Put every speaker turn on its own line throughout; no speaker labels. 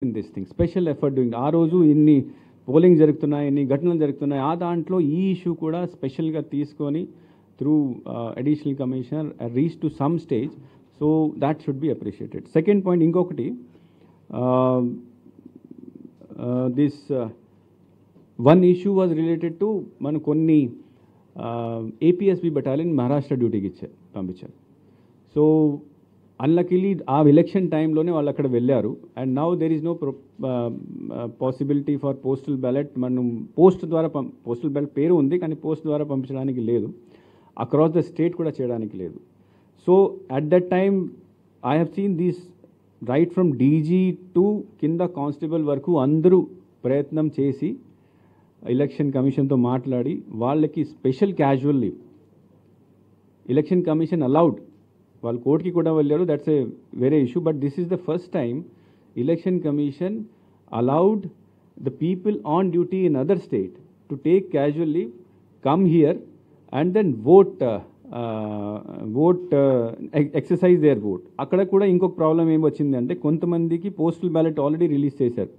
in this thing, special effort doing. ఆ రోజు ఇన్ని పోలింగ్ జరుగుతున్నాయి, ఇన్ని ఘటనలు జరుగుతున్నాయి, ఆ దాంట్లో ఈ ఇష్యూ కూడా స్పెషల్గా తీసుకొని through additional commissioner reach to some stage. So that should be appreciated. Second point ఇంకొకటి, this one issue was related to మన కొన్ని ఏపీఎస్బి బెటాలియన్ మహారాష్ట్ర డ్యూటీకి పంపించారు. సో అన్లకిలీ ఆ ఎలక్షన్ టైంలోనే వాళ్ళు అక్కడ వెళ్ళారు. And now there is no possibility for postal ballot. మనం పోస్ట్ ద్వారా పోస్టల్ బ్యాలెట్ పేరు ఉంది, కానీ పోస్ట్ ద్వారా పంపించడానికి లేదు. అక్రాస్ ద స్టేట్ కూడా చేయడానికి లేదు. So at that time I have seen these right from DG to కింద కానిస్టేబుల్ వరకు అందరూ ప్రయత్నం చేసి ఎలక్షన్ కమిషన్తో మాట్లాడి వాళ్ళకి special casual leave election commission allowed. వాళ్ళు కోర్టుకి కూడా వెళ్ళారు, దట్స్ ఏ వేరే issue. But this is the first time election commission allowed the people on duty in other state to take casual leave, come here and then vote exercise their vote. అక్కడ కూడా ఇంకొక problem ఏం వచ్చింది అంటే, కొంతమందికి postal ballot already release చేశారు.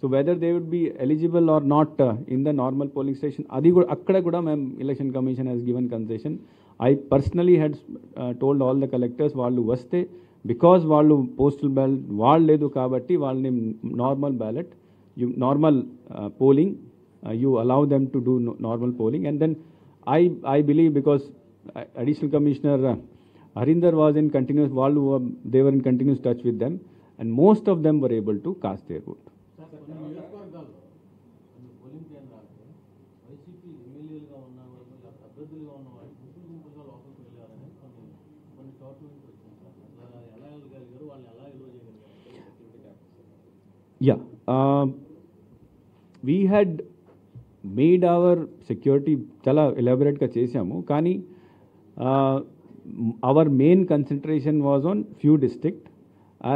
So whether they would be eligible or not in the normal polling station, అది కూడా అక్కడ కూడా మేము election commission has given concession. I personally had told all the collectors, వాళ్ళు వస్తే బికాజ్ వాళ్ళు పోస్టల్ బ్యాలెట్ వాళ్ళు లేదు కాబట్టి వాళ్ళని normal ballot, you normal polling, you allow them to do normal polling. And then I believe because additional commissioner Harinder was in continuous, they were in continuous touch with them, and most of them were able to cast their vote. Yeah, we had made our security చాలా ఎలాబొరేట్గా చేసాము, కానీ our main concentration was on few district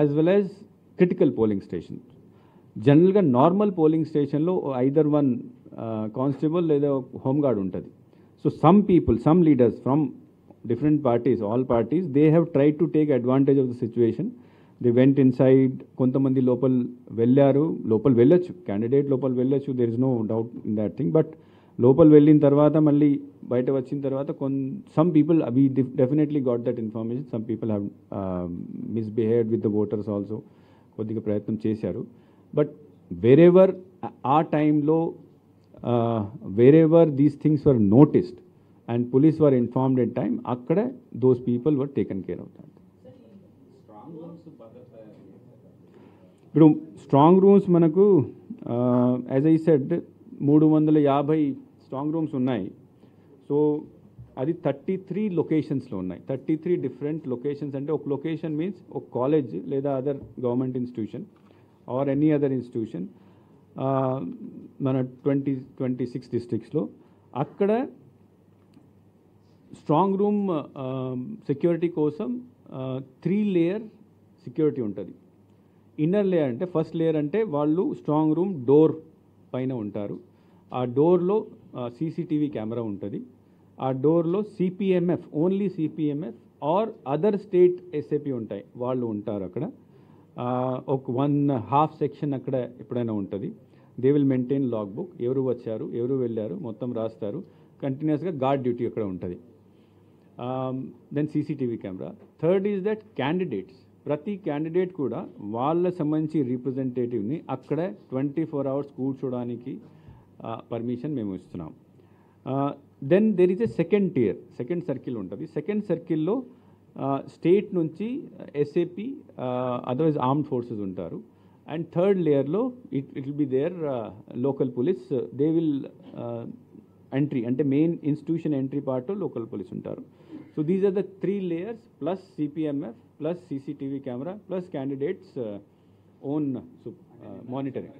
as well as critical polling stations. జనరల్గా normal polling స్టేషన్లో either one constable లేదా home guard ఉంటుంది. So some leaders from different parties, all parties, they have tried to take advantage of the situation. They went inside, కొంతమంది లోపల వెళ్ళొచ్చు, candidate లోపల వెళ్ళొచ్చు, there is no doubt in that thing. But లోపల వెళ్ళిన తర్వాత మళ్ళీ బయట వచ్చిన తర్వాత some people, we definitely got that information, some people have misbehaved with the voters also, కొద్దిగా ప్రయత్నం చేశారు. బట్ వేరెవర్ ఆ టైంలో wherever these things were noticed and police were informed in time, అక్కడ those people were taken care of that. ఇప్పుడు strong rooms మనకు as I said 350 strong rooms ఉన్నాయి. So అది 33 లొకేషన్స్లో ఉన్నాయి. 33 డిఫరెంట్ లొకేషన్స్ అంటే ఒక లొకేషన్ మీన్స్ ఒక కాలేజ్ లేదా other government institution or any other institution మన 26 డిస్ట్రిక్ట్స్లో. అక్కడ స్ట్రాంగ్ రూమ్ సెక్యూరిటీ కోసం 3 లేయర్ సెక్యూరిటీ ఉంటుంది. ఇన్నర్ లేయర్ అంటే, ఫస్ట్ లేయర్ అంటే వాళ్ళు స్ట్రాంగ్ రూమ్ డోర్ పైన ఉంటారు. ఆ డోర్లో సీసీటీవీ కెమెరా ఉంటుంది. ఆ డోర్లో CPMF, only CPMF or other state SAP ఉంటాయి, వాళ్ళు ఉంటారు అక్కడ. ఒక 1/2 సెక్షన్ అక్కడ ఎప్పుడైనా ఉంటుంది. They will maintain log book, ఎవరు వచ్చారు ఎవరు వెళ్ళారు మొత్తం రాస్తారు. కంటిన్యూస్గా గార్డ్ డ్యూటీ అక్కడ ఉంటుంది. Then CCTV camera. Third is that candidates, ప్రతి క్యాండిడేట్ కూడా వాళ్ళ సంబంధించి రిప్రజెంటేటివ్ని అక్కడ 24 hours కూర్చోడానికి పర్మిషన్ మేము ఇస్తున్నాం. Then there is a second tier, second circle ఉంటుంది. సెకండ్ సర్కిల్లో స్టేట్ నుంచి ఎస్ఏపీ అదర్వైజ్ ఆర్మ్డ్ ఫోర్సెస్ ఉంటారు. అండ్ థర్డ్ లేయర్లో it will be there local police. They will entry అంటే main institution entry part local police ఉంటారు. So these are the 3 layers plus CPMF plus CCTV camera plus candidates own monitoring.